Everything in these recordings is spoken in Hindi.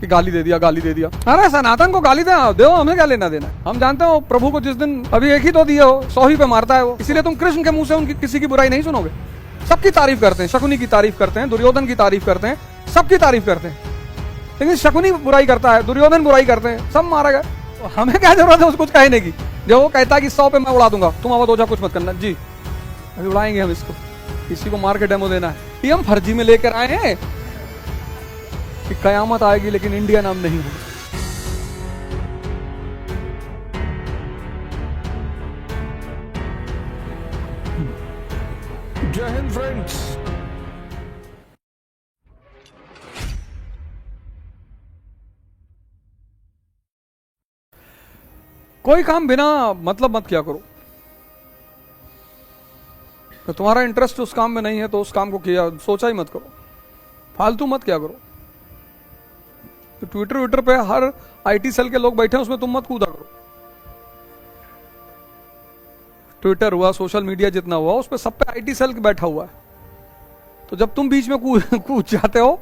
कि गाली दे दिया, गाली दे दिया। अरे सनातन को गाली दो, हमें क्या लेना देना। हम जानते हो प्रभु को जिस दिन अभी एक ही तो दिए हो, 100 ही पे मारता है वो। इसीलिए तुम कृष्ण के मुंह से उनकी किसी की बुराई नहीं सुनोगे। सबकी तारीफ करते हैं, शकुनी की तारीफ करते हैं, दुर्योधन की तारीफ करते हैं, सबकी तारीफ करते हैं। लेकिन शकुनी बुराई करता है, दुर्योधन बुराई करते हैं, सब मारा गया। तो हमें क्या जरूरत है उसको कुछ कहने की। जब वो कहता है कि 100 पे मैं उड़ा दूंगा, तुम आवाज हो जा, कुछ मत करना जी, अभी उड़ाएंगे हम इसको, किसी को मार के डेमो देना है। ये हम फर्जी में लेकर आए हैं कि कयामत आएगी लेकिन इंडिया नाम नहीं होगा। जय हिंद फ्रेंड्स। कोई काम बिना मतलब मत किया करो। तो तुम्हारा इंटरेस्ट उस काम में नहीं है तो उस काम को किया सोचा ही मत करो, फालतू मत किया करो। तो ट्विटर पे हर आईटी सेल के लोग बैठे हैं, उसमें तुम मत कूदा करो। ट्विटर हुआ, सोशल मीडिया जितना हुआ, उस पर सब पे आईटी सेल बैठा हुआ है। तो जब तुम बीच में कूद जाते हो,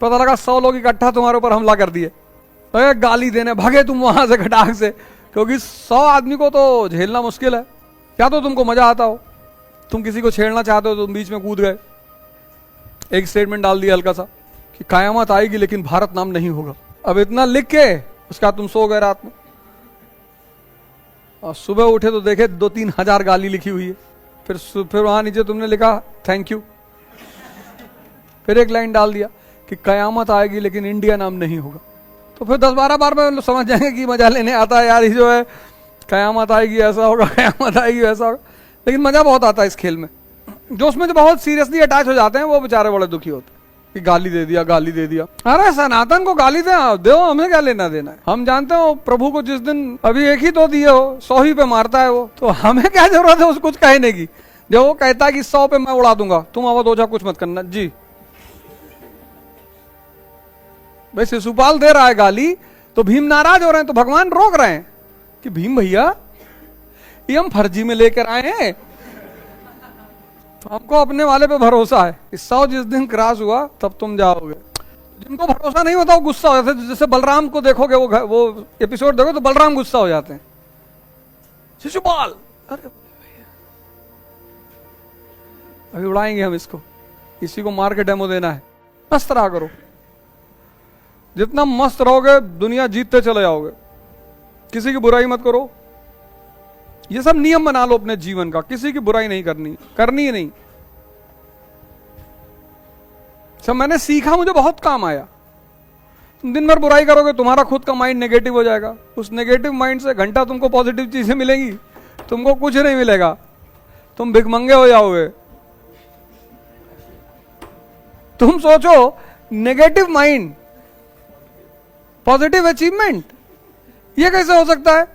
पता लगा 100 लोग इकट्ठा तुम्हारे ऊपर हमला कर दिए, तो गाली देने भागे तुम वहां से खटाक से, क्योंकि 100 आदमी को तो झेलना मुश्किल है। या तो तुमको मजा आता हो, तुम किसी को छेड़ना चाहते हो, तुम बीच में कूद गए, एक स्टेटमेंट डाल दिया हल्का सा कि कयामत आएगी लेकिन भारत नाम नहीं होगा। अब इतना लिख के उसका तुम सो गए रात में, और सुबह उठे तो देखे 2-3 हजार गाली लिखी हुई है। फिर वहां नीचे तुमने लिखा थैंक यू, फिर एक लाइन डाल दिया कि कयामत आएगी लेकिन इंडिया नाम नहीं होगा। तो फिर 10-12 बार में समझ जाएंगे कि मजा लेने आता है यार, ये जो है कयामत आएगी ऐसा होगा, कयामत आएगी वैसा होगा। लेकिन मजा बहुत आता है इस खेल में। जो उसमें जो बहुत सीरियसली अटैच हो जाते हैं वो बेचारे बड़े दुखी होते हैं कि गाली दे दिया, गाली दे दिया। अरे सनातन को गाली दो, हमें क्या लेना देना है। हम जानते हो प्रभु को जिस दिन अभी एक ही तो दिए हो, 100 ही पे मारता है वो। तो हमें क्या जरूरत है उसको कुछ कहने की। जब वो कहता है कि 100 पे मैं उड़ा दूंगा, तुम आवाज हो जा, कुछ मत करना जी। भाई शिशुपाल दे रहा है गाली तो भीम नाराज हो रहे हैं, तो भगवान रोक रहे हैं कि भीम भैया ये हम फर्जी में लेकर आए हैं, तो हमको अपने वाले पे भरोसा है। 100 जिस दिन क्रॉस हुआ तब तुम जाओगे। जिनको भरोसा नहीं होता वो गुस्सा हो जाते हैं। जैसे बलराम को देखोगे, वो एपिसोड देखो तो बलराम गुस्सा हो जाते हैं, शिशुपाल अरे अभी उड़ाएंगे हम इसको, इसी को मार के डेमो देना है। मस्त रहा करो, जितना मस्त रहोगे दुनिया जीतते चले जाओगे। किसी की बुराई मत करो, ये सब नियम बना लो अपने जीवन का। किसी की बुराई नहीं करनी ही नहीं। सब मैंने सीखा, मुझे बहुत काम आया। तुम दिन भर बुराई करोगे, तुम्हारा खुद का माइंड नेगेटिव हो जाएगा। उस नेगेटिव माइंड से घंटा तुमको पॉजिटिव चीजें मिलेंगी, तुमको कुछ नहीं मिलेगा, तुम भिखमंगे हो जाओगे। तुम सोचो नेगेटिव माइंड पॉजिटिव अचीवमेंट, ये कैसे हो सकता है।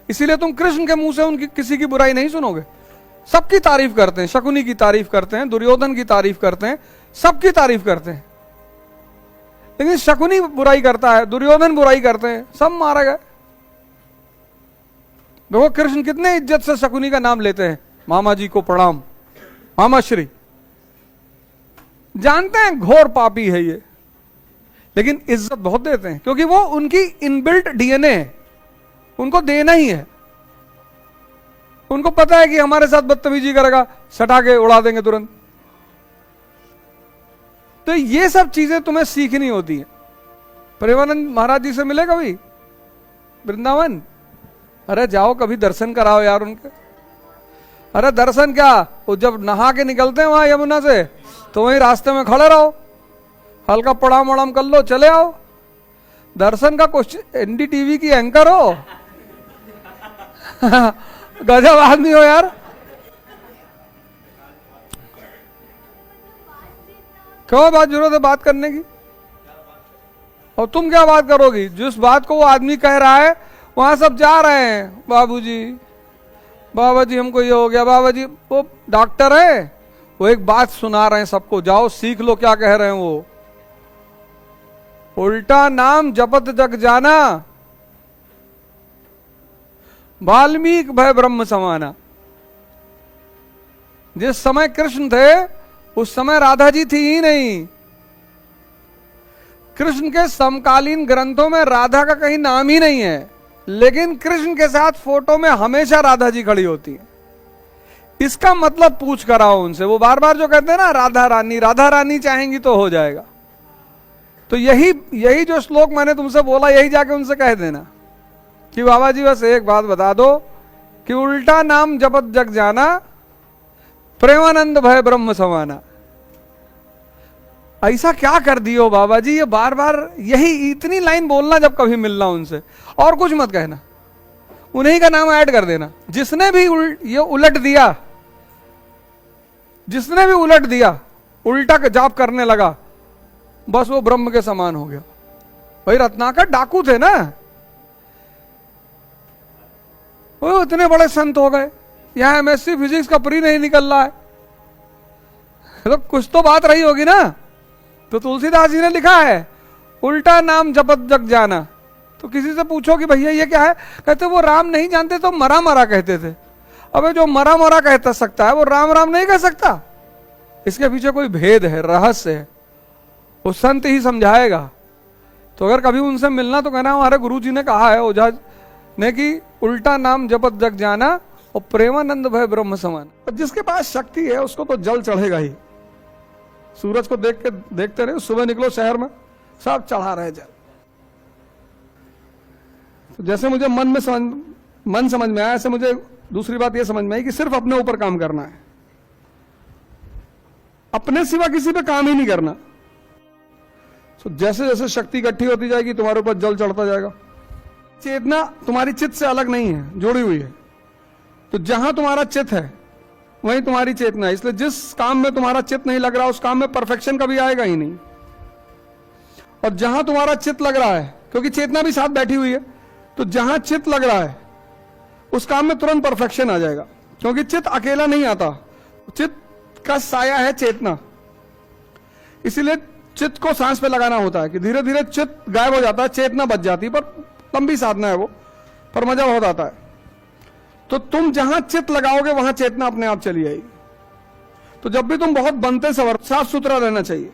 इसीलिए तुम कृष्ण के मुंह से उनकी किसी की बुराई नहीं सुनोगे। सबकी तारीफ करते हैं, शकुनी की तारीफ करते हैं, दुर्योधन की तारीफ करते हैं, सबकी तारीफ करते हैं। लेकिन शकुनी बुराई करता है, दुर्योधन बुराई करते हैं, सब मारा गया। देखो कृष्ण कितने इज्जत से शकुनी का नाम लेते हैं, मामा जी को प्रणाम, मामा श्री। जानते हैं घोर पापी है ये, लेकिन इज्जत बहुत देते हैं, क्योंकि वो उनकी इनबिल्ट डीएनए है, उनको देना ही है। उनको पता है कि हमारे साथ बदतमीजी करेगा, सटा के उड़ा देंगे तुरंत। तो ये सब चीजें तुम्हें सीखनी होती है। प्रेमानंद महाराज जी से मिले कभी वृंदावन? अरे जाओ कभी दर्शन कराओ यार उनके। अरे दर्शन क्या, वो जब नहा के निकलते हैं वहां यमुना से, तो वहीं रास्ते में खड़े रहो, हल्का प्रणाम वणाम कर लो, चले आओ। दर्शन का क्वेश्चन, एनडीटीवी की एंकर हो गजब आदमी हो यार। क्यों बात जरूरत है बात करने की? और तुम क्या बात करोगी? जिस बात को वो आदमी कह रहा है वहां सब जा रहे हैं, बाबूजी बाबा जी हमको ये हो गया, बाबा जी वो डॉक्टर है, वो एक बात सुना रहे हैं सबको, जाओ सीख लो क्या कह रहे हैं वो। उल्टा नाम जपत जग जाना, वाल्मीकि भय ब्रह्म समाना। जिस समय कृष्ण थे उस समय राधा जी थी ही नहीं। कृष्ण के समकालीन ग्रंथों में राधा का कहीं नाम ही नहीं है, लेकिन कृष्ण के साथ फोटो में हमेशा राधा जी खड़ी होती है। इसका मतलब पूछ कर आओ उनसे। वो बार बार जो कहते हैं ना राधा रानी चाहेंगी तो हो जाएगा। तो यही जो श्लोक मैंने तुमसे बोला, यही जाके उनसे कह देना कि बाबा जी बस एक बात बता दो कि उल्टा नाम जपत जग जाना, प्रेमानंद भय ब्रह्म समाना। ऐसा क्या कर दियो बाबा जी, ये बार बार यही इतनी लाइन बोलना जब कभी मिलना उनसे, और कुछ मत कहना, उन्हीं का नाम ऐड कर देना। जिसने भी ये उलट दिया, जिसने भी उलट दिया, उल्टा जाप करने लगा, बस वो ब्रह्म के समान हो गया। भाई रत्नाकर डाकू थे ना, वो इतने बड़े संत हो गए, यहां एमएससी फिजिक्स का प्री नहीं निकल रहा है, तो कुछ तो बात रही होगी ना। तो तुलसीदास जी ने लिखा है उल्टा नाम जपत जग जाना। तो किसी से पूछो कि भैया ये क्या है, कहते वो राम नहीं जानते तो मरा मरा कहते थे। अबे जो मरा मरा कहता सकता है वो राम राम नहीं कह सकता। इसके पीछे कोई भेद है, रहस्य है, वो संत ही समझाएगा। तो अगर कभी उनसे मिलना तो कहना हमारे गुरु जी ने कहा है ओझा ने कि उल्टा नाम जपत जग जाना और प्रेमानंद भय ब्रह्म समान। जिसके पास शक्ति है उसको तो जल चढ़ेगा ही। सूरज को देखते रहे, सुबह निकलो शहर में सब चढ़ा रहे जल। तो जैसे मुझे मन समझ में आया, ऐसे मुझे दूसरी बात यह समझ में आई कि सिर्फ अपने ऊपर काम करना है, अपने सिवा किसी पे काम ही नहीं करना। तो जैसे जैसे शक्ति इकट्ठी होती जाएगी तुम्हारे ऊपर जल चढ़ता जाएगा। चेतना तुम्हारी चित्त से अलग नहीं है, जुड़ी हुई है। तो जहां तुम्हारा चित्त है वहीं तुम्हारी चेतना है। इसलिए जिस काम में तुम्हारा चित्त नहीं लग रहा उस काम में परफेक्शन कभी आएगा ही नहीं। और जहां तुम्हारा चित्त लग रहा है, क्योंकि चेतना भी साथ बैठी हुई है, तो जहां चित्त लग रहा है उस काम में तुरंत परफेक्शन आ जाएगा। क्योंकि चित्त अकेला नहीं आता, चित्त का साया है चेतना। इसीलिए चित्त को सांस पे लगाना होता है कि धीरे धीरे चित्त गायब हो जाता है, चेतना बच जाती है। पर लंबी साधना है वो, पर मजा बहुत आता है। तो तुम जहां चित्त लगाओगे वहां चेतना अपने आप चली आएगी। तो जब भी तुम बहुत बनते संवर, साफ सुथरा रहना चाहिए।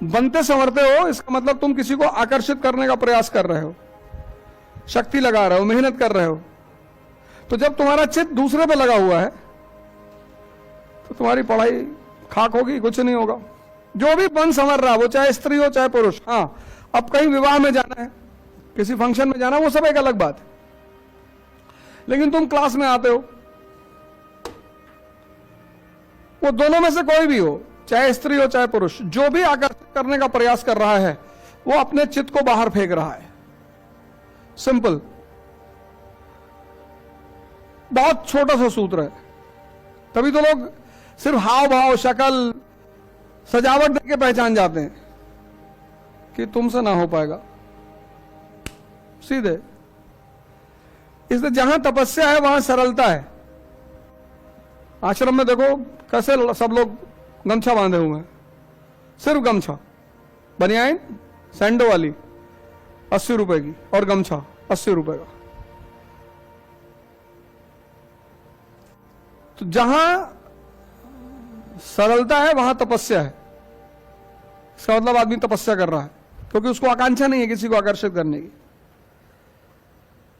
बनते संवरते हो इसका मतलब तुम किसी को आकर्षित करने का प्रयास कर रहे हो, शक्ति लगा रहे हो, मेहनत कर रहे हो। तो जब तुम्हारा चित्त दूसरे पे लगा हुआ है तो तुम्हारी पढ़ाई खाक होगी, कुछ नहीं होगा। जो भी बन संवर रहा, वो चाहे स्त्री हो चाहे पुरुष। हाँ, अब कहीं विवाह में जाना है, किसी फंक्शन में जाना, वो सब एक अलग बात है। लेकिन तुम क्लास में आते हो, वो दोनों में से कोई भी हो, चाहे स्त्री हो चाहे पुरुष, जो भी आकर्षित करने का प्रयास कर रहा है वो अपने चित्त को बाहर फेंक रहा है। सिंपल, बहुत छोटा सा सूत्र है। तभी तो लोग सिर्फ हाव भाव, शक्ल, सजावट देख के पहचान जाते हैं कि तुमसे ना हो पाएगा, सीधे। इसलिए जहां तपस्या है वहां सरलता है। आश्रम में देखो कैसे सब लोग गमछा बांधे हुए हैं, सिर्फ गमछा, बनियाइन सैंडो वाली 80 रुपए की और गमछा 80 रुपए का। तो जहां सरलता है वहां तपस्या है। इसका मतलब आदमी तपस्या कर रहा है क्योंकि उसको आकांक्षा नहीं है किसी को आकर्षित करने की।